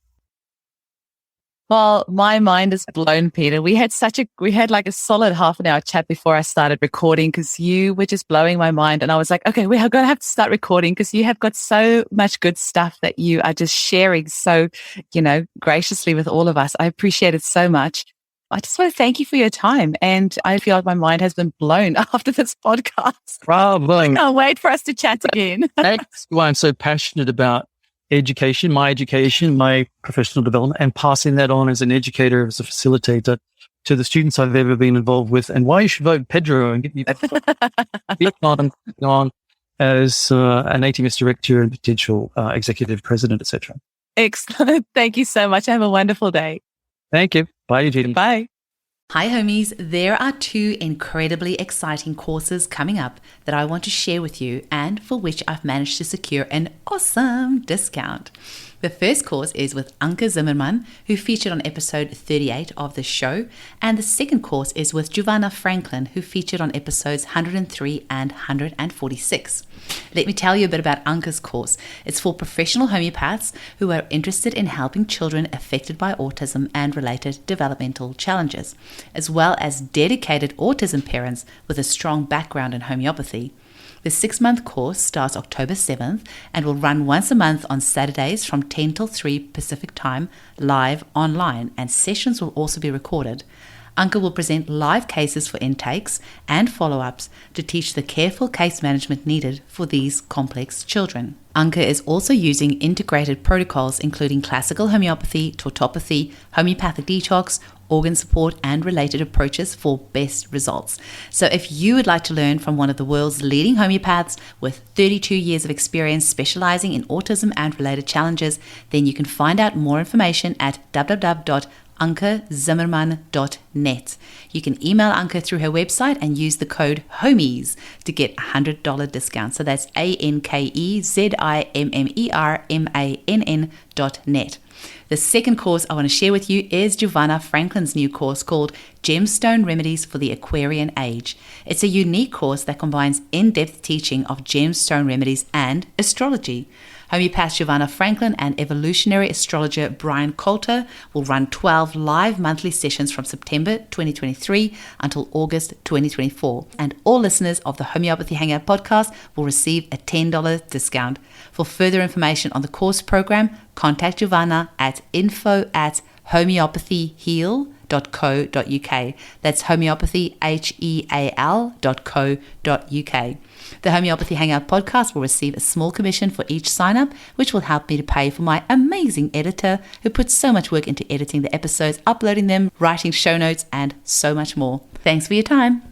Well, my mind is blown, Peter. We had like a solid half an hour chat before I started recording because you were just blowing my mind. And I was like, okay, we are going to have to start recording because you have got so much good stuff that you are just sharing so, graciously with all of us. I appreciate it so much. I just want to thank you for your time. And I feel like my mind has been blown after this podcast. Bravo. I can't wait for us to chat again. That's why I'm so passionate about education, my professional development, and passing that on as an educator, as a facilitator to the students I've ever been involved with, and why you should vote Pedro and get me on as an ATMS director and potential executive president, etc. Excellent. Thank you so much. Have a wonderful day. Thank you. Bye, Eugene. Bye. Hi homies, there are 2 incredibly exciting courses coming up that I want to share with you and for which I've managed to secure an awesome discount. The first course is with Anke Zimmerman, who featured on episode 38 of the show, and the second course is with Giovanna Franklin, who featured on episodes 103 and 146. Let me tell you a bit about Anke's course. It's for professional homeopaths who are interested in helping children affected by autism and related developmental challenges, as well as dedicated autism parents with a strong background in homeopathy. The 6-month course starts October 7th and will run once a month on Saturdays from 10 till 3 Pacific Time, live online, and sessions will also be recorded. Anke will present live cases for intakes and follow-ups to teach the careful case management needed for these complex children. Anke is also using integrated protocols including classical homeopathy, tautopathy, homeopathic detox, organ support, and related approaches for best results. So if you would like to learn from one of the world's leading homeopaths with 32 years of experience specializing in autism and related challenges, then you can find out more information at www.ankezimmerman.net. You can email Anke through her website and use the code HOMIES to get a $100 discount. So that's ANKEZIMMERMANN.net. The second course I want to share with you is Giovanna Franklin's new course called Gemstone Remedies for the Aquarian Age. It's a unique course that combines in-depth teaching of gemstone remedies and astrology. Homeopath Giovanna Franklin and evolutionary astrologer Brian Coulter will run 12 live monthly sessions from September 2023 until August 2024. And all listeners of the Homeopathy Hangout podcast will receive a $10 discount. For further information on the course program, contact Giovanna at info@homeopathyheal.co.uk. That's homeopathy, HEAL.co.uk. The Homeopathy Hangout podcast will receive a small commission for each sign-up, which will help me to pay for my amazing editor who puts so much work into editing the episodes, uploading them, writing show notes, and so much more. Thanks for your time.